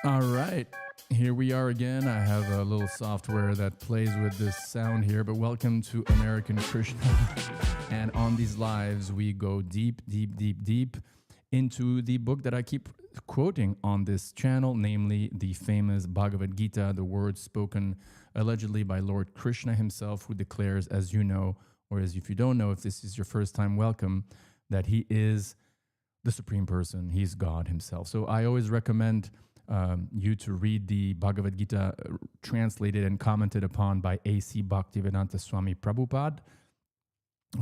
All right, here we are again. I have a little software that plays with this sound here, but welcome to American Krishna. And on these lives, we go deep, deep, deep, deep into the book that I keep quoting on this channel, namely the famous Bhagavad-Gita, the words spoken allegedly by Lord Krishna himself, who declares, as you know, or as if you don't know, if this is your first time, welcome, that he is the Supreme Person. He's God himself. So I always recommend you to read the Bhagavad Gita translated and commented upon by A.C. Bhaktivedanta Swami Prabhupada,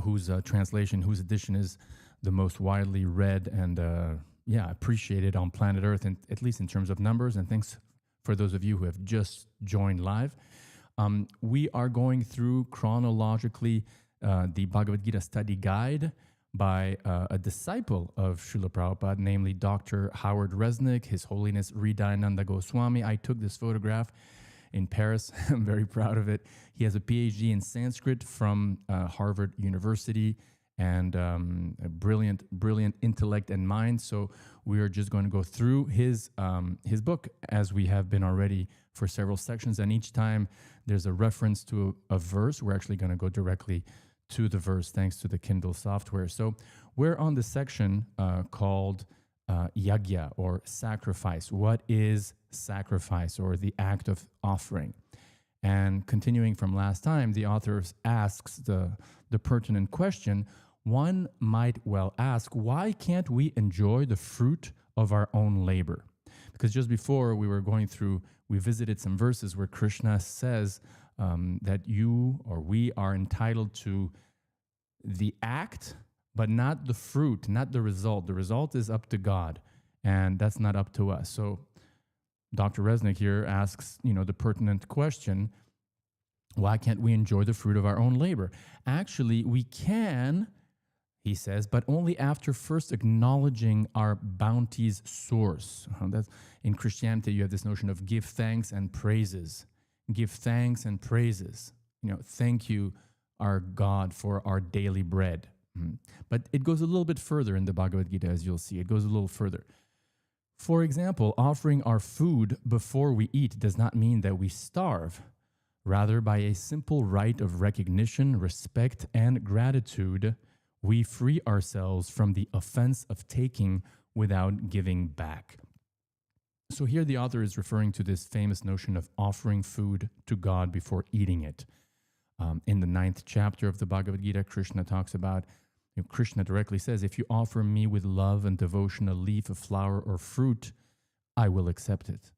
whose translation, whose edition is the most widely read and appreciated on planet Earth, and at least in terms of numbers. And thanks for those of you who have just joined live. We are going through chronologically the Bhagavad Gita study guide by a disciple of Srila Prabhupada, namely Dr. Howard Resnick, His Holiness H.D Goswami. I took this photograph in Paris. I'm very proud of it. He has a Ph.D. in Sanskrit from Harvard University, and a brilliant intellect and mind. So we are just going to go through his book, as we have been already for several sections. And each time there's a reference to a verse, we're actually going to go directly to the verse thanks to the Kindle software. So we're on the section called yagya, or sacrifice. What is sacrifice, or the act of offering? And continuing from last time, the author asks the pertinent question. One might well ask, why can't we enjoy the fruit of our own labor? Because just before we were going through, we visited some verses where Krishna says that you or we are entitled to the act, but not the fruit, not the result. The result is up to God, and that's not up to us. So Dr. Resnick here asks, the pertinent question, why can't we enjoy the fruit of our own labor? Actually, we can, he says, but only after first acknowledging our bounty's source. That's, in Christianity, you have this notion of give thanks and praises. Give thanks and praises. Thank you, our God, for our daily bread. But it goes a little bit further in the Bhagavad Gita, as you'll see. It goes a little further. For example, offering our food before we eat does not mean that we starve. Rather, by a simple rite of recognition, respect, and gratitude, we free ourselves from the offense of taking without giving back. So here the author is referring to this famous notion of offering food to God before eating it. In the 9th chapter of the Bhagavad Gita, Krishna talks about, Krishna directly says, if you offer me with love and devotion a leaf, a flower, or fruit, I will accept it.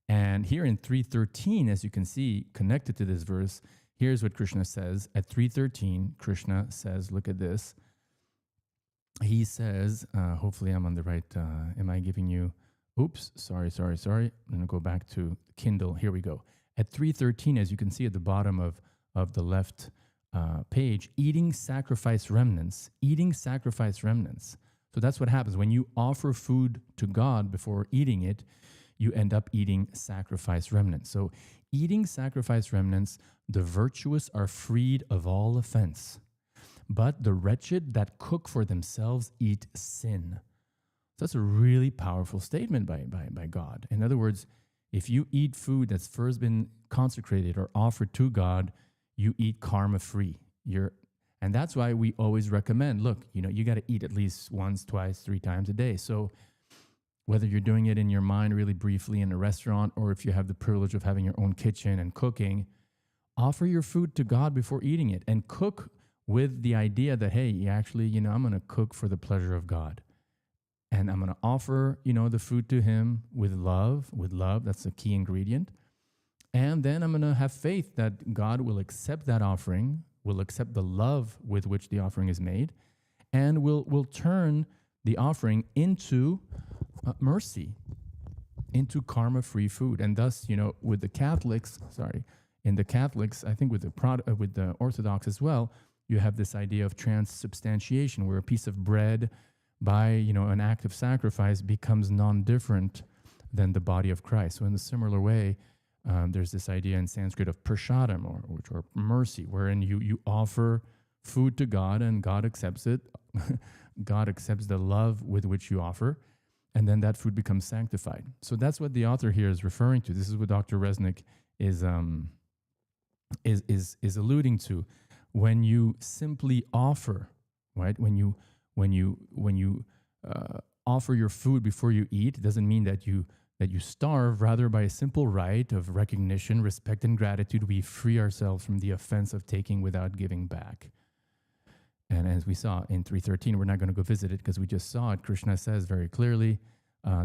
And here in 3:13, as you can see, connected to this verse, here's what Krishna says. At 3:13, Krishna says, look at this. He says, hopefully I'm on the right, am I giving you, oops, sorry. I'm going to go back to Kindle. Here we go. At 3:13, as you can see at the bottom of the left page, eating sacrifice remnants. So that's what happens. When you offer food to God before eating it, you end up eating sacrifice remnants. So eating sacrifice remnants, the virtuous are freed of all offense, but the wretched that cook for themselves eat sin. So that's a really powerful statement by God. In other words, if you eat food that's first been consecrated or offered to God, you eat karma-free. And that's why we always recommend, look, you got to eat at least once, twice, 3 times a day. So whether you're doing it in your mind really briefly in a restaurant, or if you have the privilege of having your own kitchen and cooking, offer your food to God before eating it, and cook with the idea that, hey, you actually, I'm going to cook for the pleasure of God. And I'm going to offer, the food to him with love. That's a key ingredient. And then I'm going to have faith that God will accept that offering, will accept the love with which the offering is made, and will turn the offering into mercy, into karma-free food. And thus, with the Catholics, in the Catholics, I think with the Orthodox as well, you have this idea of transubstantiation, where a piece of bread by an act of sacrifice becomes non-different than the body of Christ. So in a similar way, there's this idea in Sanskrit of prashadam, or mercy, wherein you offer food to God and God accepts it. God accepts the love with which you offer, and then that food becomes sanctified. So that's what the author here is referring to. This is what Dr. Resnick is alluding to. When you simply offer, right? When you offer your food before you eat, it doesn't mean that you starve. Rather, by a simple rite of recognition, respect, and gratitude, we free ourselves from the offense of taking without giving back. And as we saw in 3.13, we're not going to go visit it because we just saw it. Krishna says very clearly,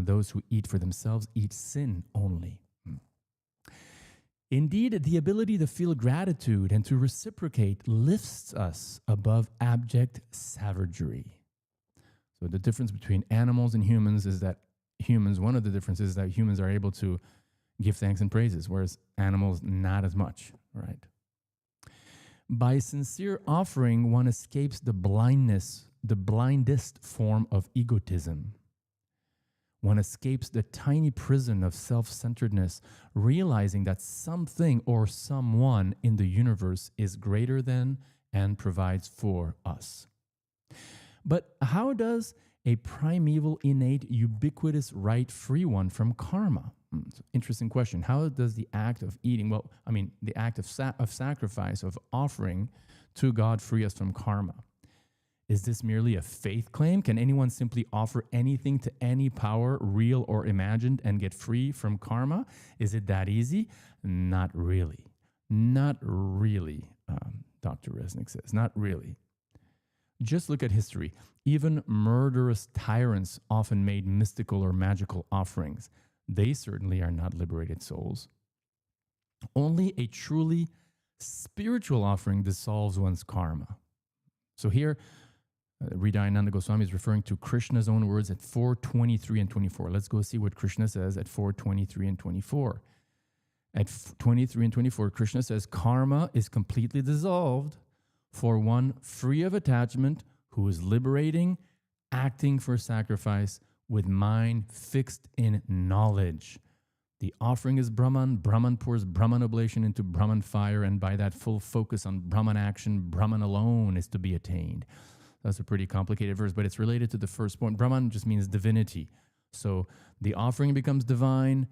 those who eat for themselves eat sin only. Indeed, the ability to feel gratitude and to reciprocate lifts us above abject savagery. So the difference between animals and humans is that one of the differences is that humans are able to give thanks and praises, whereas animals, not as much, right? By sincere offering, one escapes the blindest form of egotism. One escapes the tiny prison of self-centeredness, realizing that something or someone in the universe is greater than and provides for us. But how does a primeval, innate, ubiquitous right free one from karma? Interesting question. How does the act of eating, the act of sacrifice, of offering to God free us from karma? Is this merely a faith claim? Can anyone simply offer anything to any power, real or imagined, and get free from karma? Is it that easy? Not really. Not really, Dr. Resnick says. Not really. Just look at history. Even murderous tyrants often made mystical or magical offerings. They certainly are not liberated souls. Only a truly spiritual offering dissolves one's karma. So here, H.D Goswami is referring to Krishna's own words at 4:23 and 24. Let's go see what Krishna says at 4:23 and 24. At 23 and 24, Krishna says, karma is completely dissolved for one free of attachment who is liberating, acting for sacrifice with mind fixed in knowledge. The offering is Brahman. Brahman pours Brahman oblation into Brahman fire, and by that full focus on Brahman action, Brahman alone is to be attained. That's a pretty complicated verse, but it's related to the first point. Brahman just means divinity. So the offering becomes divine.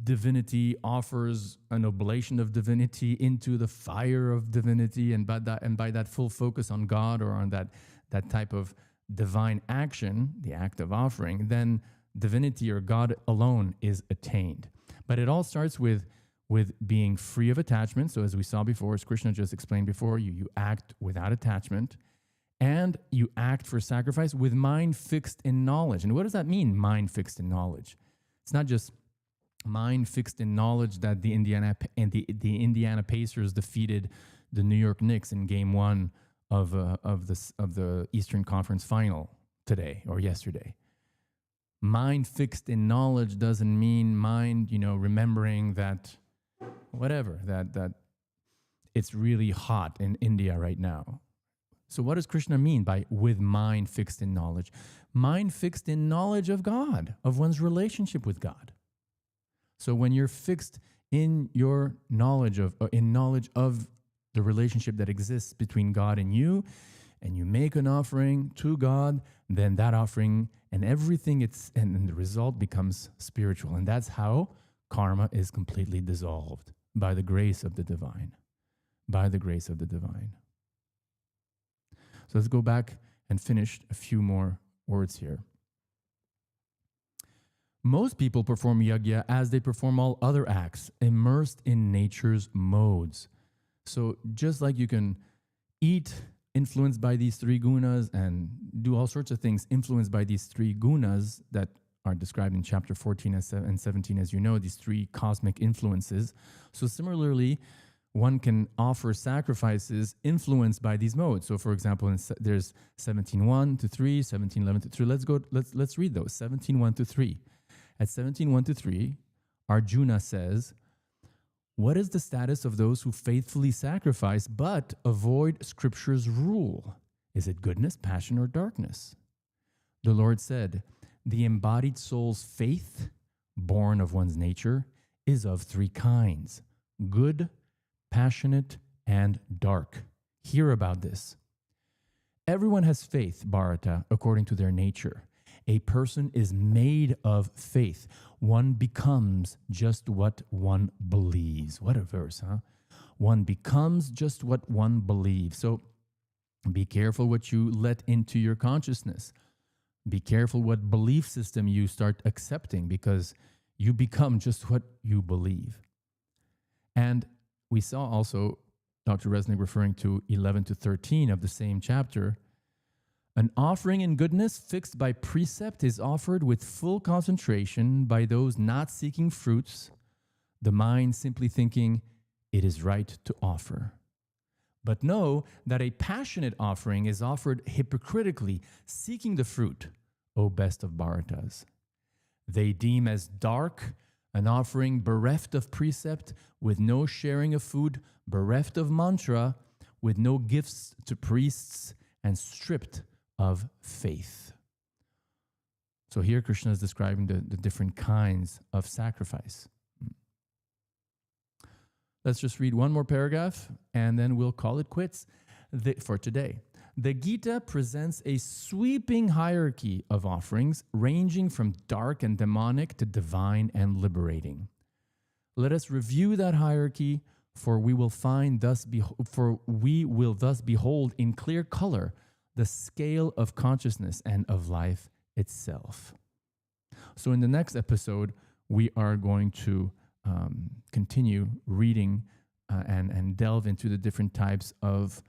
Divinity offers an oblation of divinity into the fire of divinity, and by that full focus on God or on that type of divine action, the act of offering, then divinity or God alone is attained. But it all starts with being free of attachment. So as we saw before, as Krishna just explained before, you act without attachment, and you act for sacrifice with mind fixed in knowledge. And what does that mean, mind fixed in knowledge? It's not just mind fixed in knowledge that the Indiana Pacers defeated the New York Knicks in Game 1 of the Eastern Conference Final today or yesterday. Mind fixed in knowledge doesn't mean mind, remembering that that it's really hot in India right now. So what does Krishna mean by with mind fixed in knowledge? Mind fixed in knowledge of God, of one's relationship with God. So when you're fixed in your knowledge of the relationship that exists between God and you make an offering to God, then that offering and everything and the result becomes spiritual. And that's how karma is completely dissolved by the grace of the divine. By the grace of the divine. So let's go back and finish a few more words here. Most people perform yajna as they perform all other acts, immersed in nature's modes. So just like you can eat influenced by these three gunas and do all sorts of things influenced by these three gunas that are described in chapter 14 and 17, as you know, these three cosmic influences. So similarly, one can offer sacrifices influenced by these modes. So for example, there's 17:1 to 3, 17:11 to 3. Let's read those, 17:1 to 3. At 17:1 to 3, Arjuna says, what is the status of those who faithfully sacrifice but avoid Scripture's rule? Is it goodness, passion, or darkness? The Lord said, the embodied soul's faith, born of one's nature, is of three kinds: good, passionate, and dark. Hear about this. Everyone has faith, Bharata, according to their nature. A person is made of faith. One becomes just what one believes. What a verse, huh? One becomes just what one believes. So be careful what you let into your consciousness. Be careful what belief system you start accepting, because you become just what you believe. And we saw also Dr. Resnick referring to 11 to 13 of the same chapter. An offering in goodness fixed by precept is offered with full concentration by those not seeking fruits, the mind simply thinking it is right to offer. But know that a passionate offering is offered hypocritically, seeking the fruit, O best of Bharatas. They deem as dark an offering bereft of precept, with no sharing of food, bereft of mantra, with no gifts to priests, and stripped of faith. So here Krishna is describing the different kinds of sacrifice. Let's just read one more paragraph and then we'll call it quits for today. The Gita presents a sweeping hierarchy of offerings ranging from dark and demonic to divine and liberating. Let us review that hierarchy, for we will thus behold in clear color the scale of consciousness and of life itself. So in the next episode, we are going to continue reading and delve into the different types of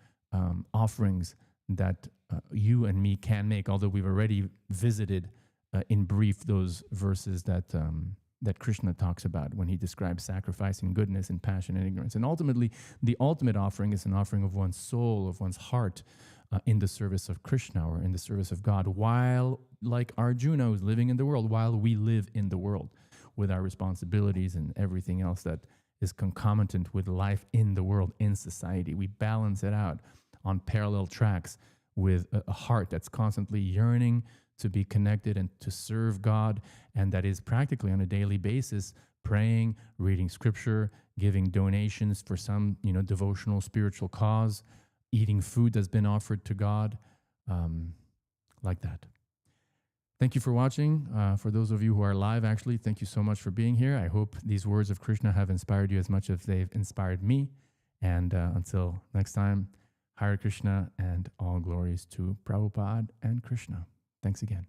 offerings that you and me can make, although we've already visited in brief those verses that Krishna talks about when he describes sacrificing goodness and passion and ignorance. And ultimately, the ultimate offering is an offering of one's soul, of one's heart, in the service of Krishna or in the service of God, while, like Arjuna, who's living in the world, while we live in the world with our responsibilities and everything else that is concomitant with life in the world, in society. We balance it out on parallel tracks with a heart that's constantly yearning to be connected and to serve God, and that is practically on a daily basis praying, reading scripture, giving donations for some devotional spiritual cause, eating food that's been offered to God, like that. Thank you for watching. For those of you who are live, actually, thank you so much for being here. I hope these words of Krishna have inspired you as much as they've inspired me. And until next time, Hare Krishna and all glories to Prabhupada and Krishna. Thanks again.